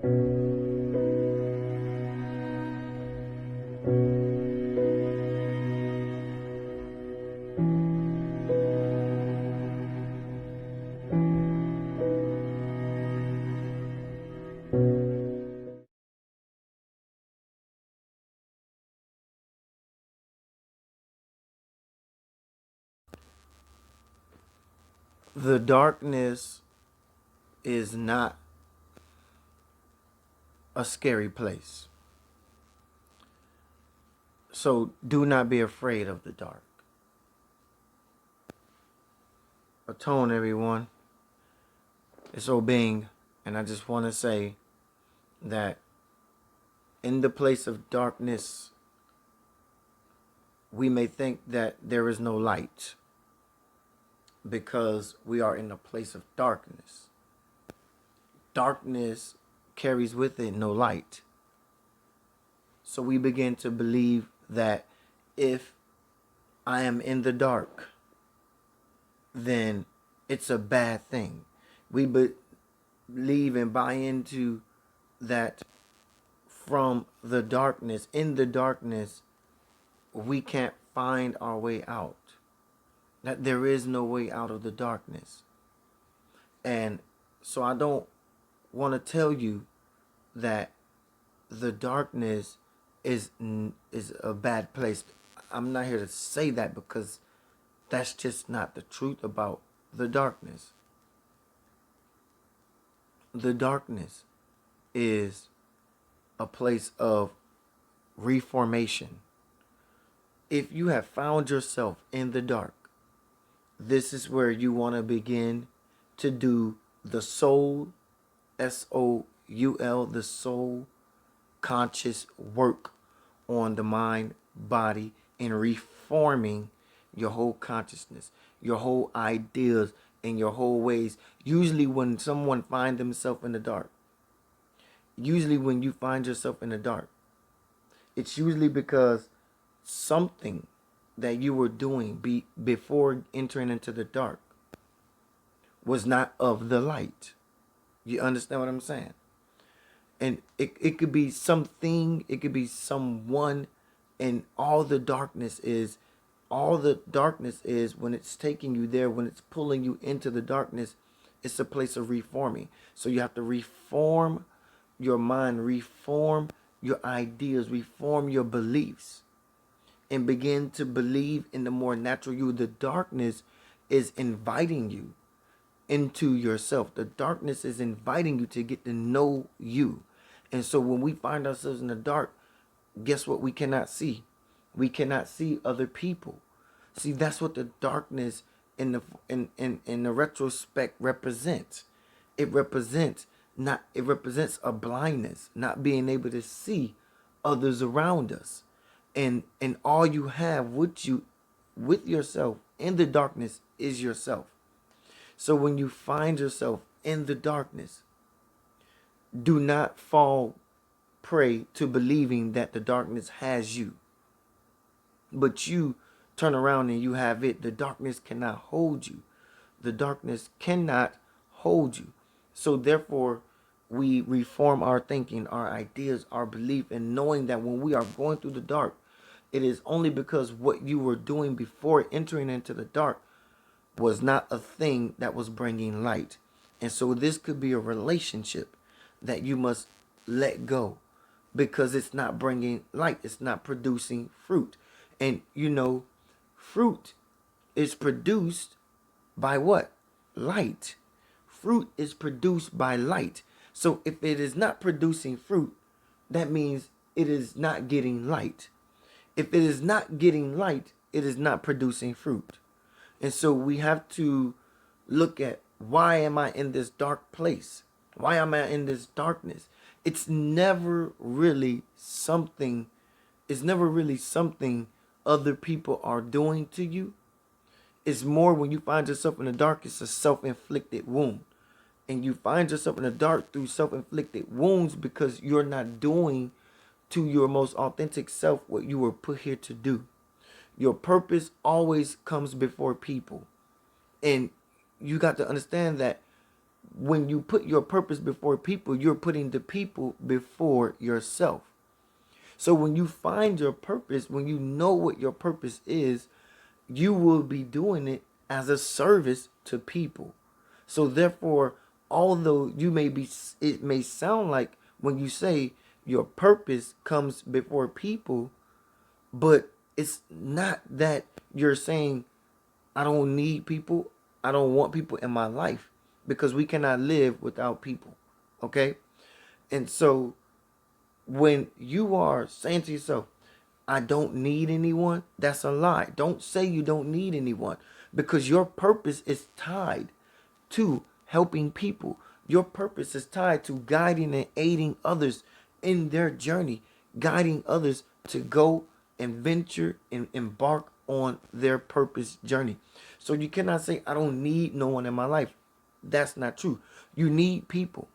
The darkness is not a scary place. So do not be afraid of the dark. Atone, everyone. It's Obeng. And I just want to say that in the place of darkness, we may think that there is no light because we are in a place of darkness. Darkness carries with it no light. So we begin to believe that if I am in the dark, then it's a bad thing. We believe and buy into that from the darkness, in the darkness, we can't find our way out. That there is no way out of the darkness. And so I don't want to tell you that the darkness is a bad place. I'm not here to say that because that's just not the truth about the darkness. The darkness is a place of reformation. If you have found yourself in the dark, this is where you want to begin to do the soul, SOUL, the soul conscious work on the mind, body, and reforming your whole consciousness, your whole ideas, and your whole ways. Usually when someone finds themselves in the dark, usually when you find yourself in the dark, it's usually because something that you were doing before entering into the dark was not of the light. You understand what I'm saying? And it could be something, it could be someone, and all the darkness is when it's taking you there, when it's pulling you into the darkness, it's a place of reforming. So you have to reform your mind, reform your ideas, reform your beliefs, and begin to believe in the more natural you. The darkness is inviting you into yourself. The darkness is inviting you to get to know you. And so when we find ourselves in the dark, guess what we cannot see? We cannot see other people. See, that's what the darkness in the retrospect represents. It represents a blindness, not being able to see others around us. And all you have with yourself in the darkness is yourself. So when you find yourself in the darkness, do not fall prey to believing that the darkness has you. But you turn around and you have it. The darkness cannot hold you. The darkness cannot hold you. So therefore, we reform our thinking, our ideas, our belief, and knowing that when we are going through the dark, it is only because what you were doing before entering into the dark was not a thing that was bringing light. And so this could be a relationship that you must let go because it's not bringing light. It's not producing fruit. And you know, fruit is produced by what? Light. Fruit is produced by light. So if it is not producing fruit, that means it is not getting light. If it is not getting light, it is not producing fruit. And so we have to look at, why am I in this dark place? Why am I in this darkness? It's never really something other people are doing to you. It's more when you find yourself in the dark, it's a self-inflicted wound. And you find yourself in the dark through self-inflicted wounds because you're not doing to your most authentic self what you were put here to do. Your purpose always comes before people. And you got to understand that when you put your purpose before people, you're putting the people before yourself. So when you find your purpose, when you know what your purpose is, you will be doing it as a service to people. So therefore, although you may be, it may sound like when you say your purpose comes before people, but it's not that you're saying, I don't need people. I don't want people in my life, because we cannot live without people. Okay? And so when you are saying to yourself, I don't need anyone, that's a lie. Don't say you don't need anyone, because your purpose is tied to helping people. Your purpose is tied to guiding and aiding others in their journey, guiding others to go and venture and embark on their purpose journey. So you cannot say, I don't need no one in my life. That's not true. You need people.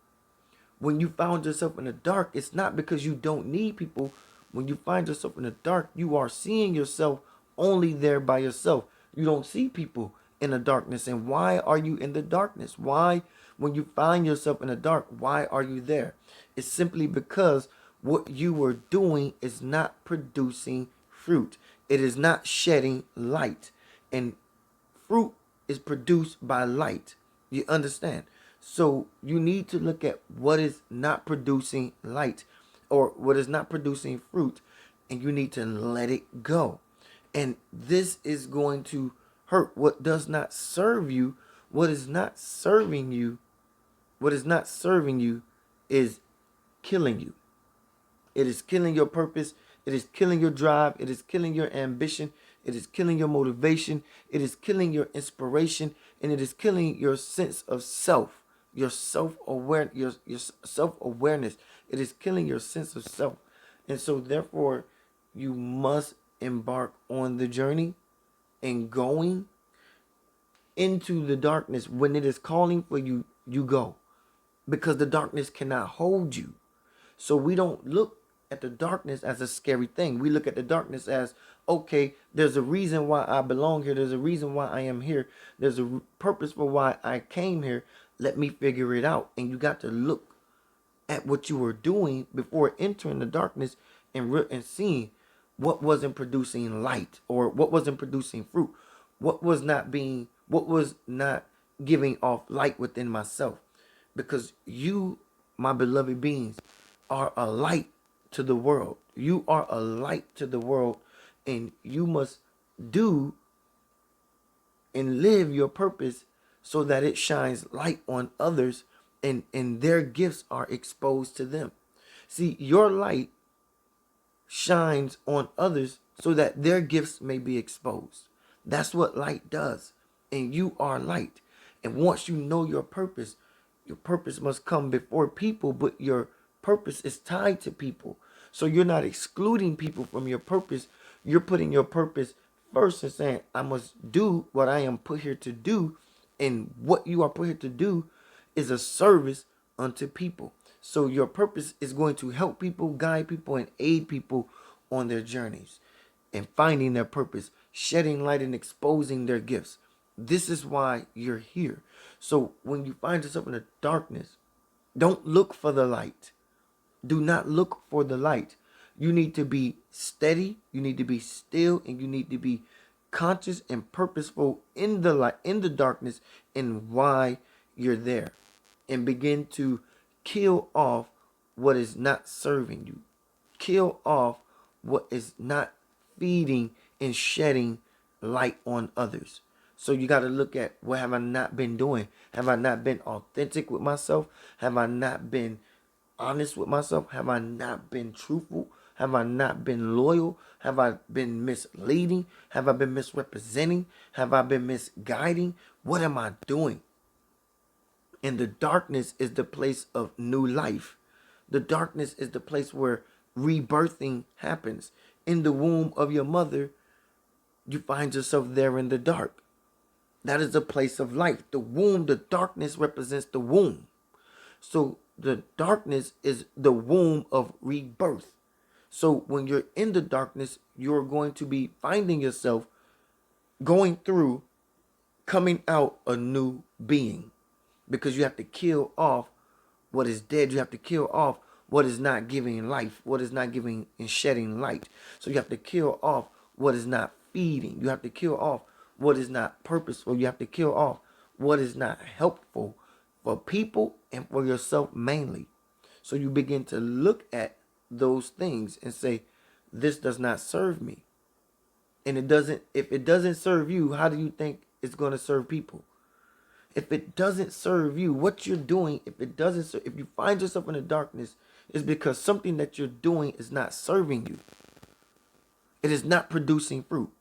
When you found yourself in the dark, it's not because you don't need people. When you find yourself in the dark, you are seeing yourself only there by yourself. You don't see people in the darkness. And why are you in the darkness? Why, when you find yourself in the dark, why are you there? It's simply because what you were doing is not producing fruit. It is not shedding light. And fruit is produced by light. You understand? So you need to look at what is not producing light, or what is not producing fruit, and you need to let it go. And this is going to hurt. What does not serve you, what is not serving you, what is not serving you is killing you. It is killing your purpose. It is killing your drive. It is killing your ambition. It is killing your motivation. It is killing your inspiration. And it is killing your sense of self, your your self-awareness. It is killing your sense of self. And so therefore, you must embark on the journey and going into the darkness. When it is calling for you, you go, because the darkness cannot hold you. So we don't look at the darkness as a scary thing. We look at the darkness as, okay, there's a reason why I belong here. There's a reason why I am here. There's a purpose for why I came here. Let me figure it out. And you got to look at what you were doing before entering the darkness and seeing what wasn't producing light, or what wasn't producing fruit, what was not giving off light within myself. Because you, my beloved beings, are a light to the world. You are a light to the world, and you must do and live your purpose so that it shines light on others, and their gifts are exposed to them. See, your light shines on others so that their gifts may be exposed. That's what light does. And you are light. And once you know your purpose must come before people, but your purpose is tied to people. So you're not excluding people from your purpose. You're putting your purpose first and saying, I must do what I am put here to do. And what you are put here to do is a service unto people. So your purpose is going to help people, guide people, and aid people on their journeys and finding their purpose, shedding light and exposing their gifts. This is why you're here. So when you find yourself in the darkness, don't look for the light. Do not look for the light. You need to be steady, you need to be still, and you need to be conscious and purposeful in the light, in the darkness, and why you're there. And begin to kill off what is not serving you. Kill off what is not feeding and shedding light on others. So you got to look at, what have I not been doing? Have I not been authentic with myself? Have I not been honest with myself? Have I not been truthful? Have I not been loyal? Have I been misleading? Have I been misrepresenting? Have I been misguiding? What am I doing? And the darkness is the place of new life. The darkness is the place where rebirthing happens. In the womb of your mother, you find yourself there in the dark. That is a place of life. The womb, the darkness represents the womb. So the darkness is the womb of rebirth. So when you're in the darkness, you're going to be finding yourself going through, coming out a new being. because you have to kill off what is dead. You have to kill off what is not giving life, what is not giving and shedding light. So you have to kill off what is not feeding. You have to kill off what is not purposeful. You have to kill off what is not helpful for people and for yourself mainly. So you begin to look at those things and say, this does not serve me. And it doesn't, if it doesn't serve you, how do you think it's going to serve people? If it doesn't serve you, what you're doing, if it doesn't serve, if you find yourself in the darkness, it's because something that you're doing is not serving you. It is not producing fruit.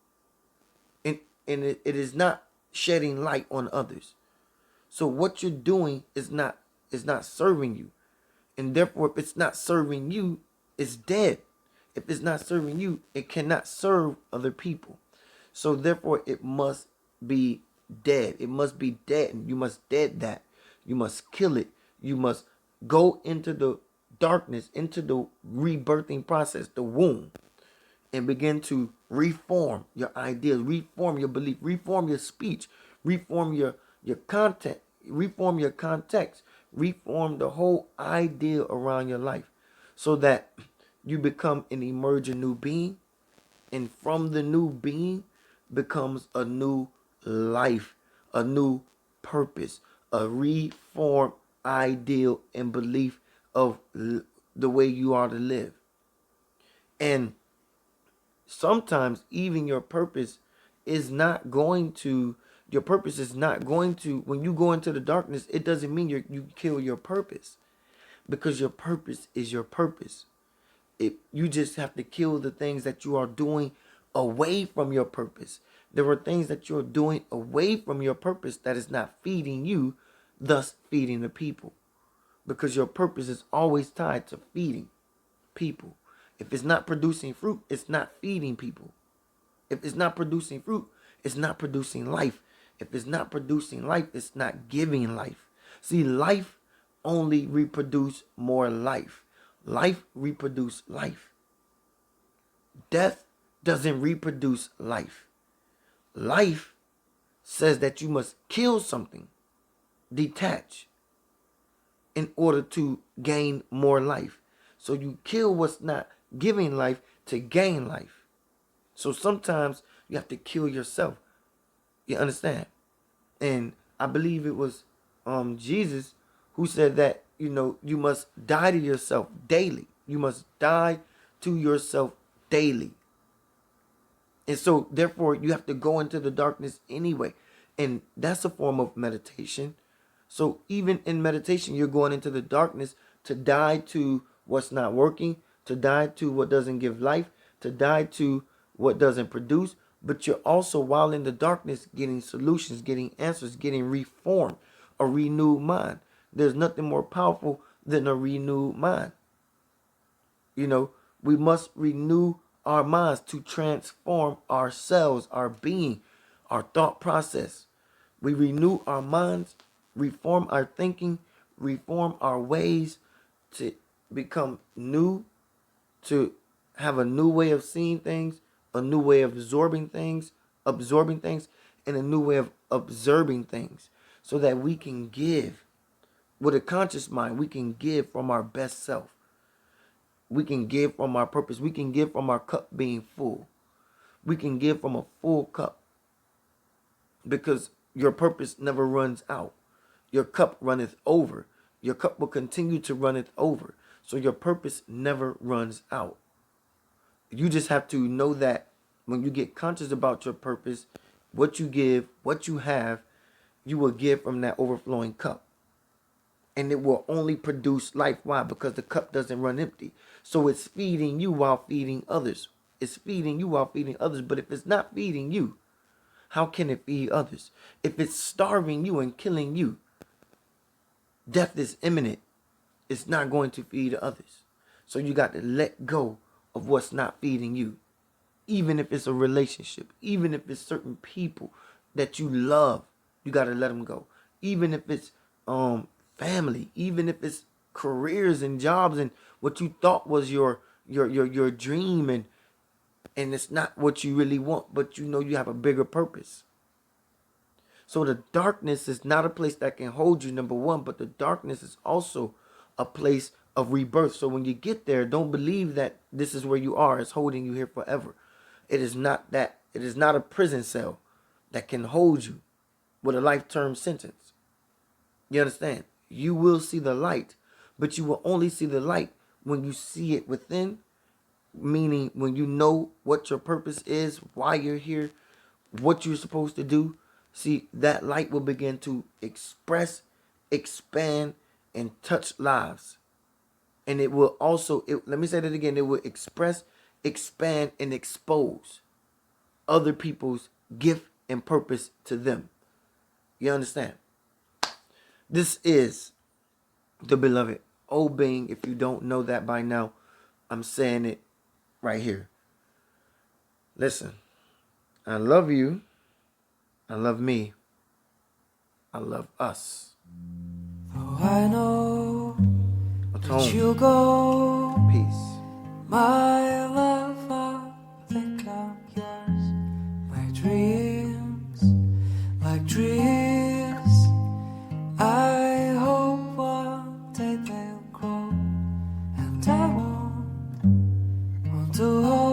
And it is not shedding light on others. So what you're doing is not serving you. And therefore, if it's not serving you, it's dead. If it's not serving you, it cannot serve other people. So therefore, it must be dead. It must be dead. And you must dead that. You must kill it. You must go into the darkness, into the rebirthing process, the womb, and begin to reform your ideas, reform your belief, reform your speech, reform your content, reform your context, reform the whole idea around your life, so that you become an emerging new being, and from the new being becomes a new life, a new purpose, a reformed ideal and belief of the way you are to live. And sometimes even your purpose is not going to, when you go into the darkness, it doesn't mean you kill your purpose, because your purpose is your purpose. You just have to kill the things that you are doing away from your purpose. There are things that you're doing away from your purpose that is not feeding you, thus feeding the people. Because your purpose is always tied to feeding people. If it's not producing fruit, it's not feeding people. If it's not producing fruit, it's not producing life. If it's not producing life, it's not giving life. See, life only reproduce more life. Life reproduce life. Death doesn't reproduce life. Life says that you must kill something, detach, in order to gain more life. So you kill what's not giving life to gain life. So sometimes you have to kill yourself. You understand? And I believe it was Jesus who said that, you must die to yourself daily. You must die to yourself daily. And so therefore you have to go into the darkness anyway. And that's a form of meditation. So even in meditation, you're going into the darkness to die to what's not working, to die to what doesn't give life, to die to what doesn't produce. But you're also, while in the darkness, getting solutions, getting answers, getting reformed, a renewed mind. There's nothing more powerful than a renewed mind. We must renew our minds to transform ourselves, our being, our thought process. We renew our minds, reform our thinking, reform our ways to become new, to have a new way of seeing things, a new way of absorbing things, and a new way of observing things, so that we can give with a conscious mind. We can give from our best self. We can give from our purpose. We can give from our cup being full. We can give from a full cup, because your purpose never runs out. Your cup runneth over. Your cup will continue to runneth over. So your purpose never runs out. You just have to know that when you get conscious about your purpose, what you give, what you have, you will give from that overflowing cup. And it will only produce life. Why? Because the cup doesn't run empty. So it's feeding you while feeding others. It's feeding you while feeding others. But if it's not feeding you, how can it feed others? If it's starving you and killing you, death is imminent. It's not going to feed others. So you got to let go of what's not feeding you. Even if it's a relationship, even if it's certain people that you love, you got to let them go. Even if it's family, even if it's careers and jobs and what you thought was your dream, and it's not what you really want, but you have a bigger purpose. So the darkness is not a place that can hold you, number one, but the darkness is also a place of rebirth. So when you get there, don't believe that this is where you are. It's holding you here forever. It is not that. It is not a prison cell that can hold you with a lifetime sentence. You understand? You will see the light, but you will only see the light when you see it within, meaning when you know what your purpose is, why you're here, what you're supposed to do. See, that light will begin to express, expand, and touch lives. And it will also, let me say that again, it will express, expand, and expose other people's gift and purpose to them. You understand? This is the beloved Obeng. If you don't know that by now, I'm saying it right here. Listen, I love you. I love me. I love us. Oh, I know Atone. that you go. Peace. My love, I think I'm yours. My dreams, like trees, I hope one day they'll grow. And I want to hold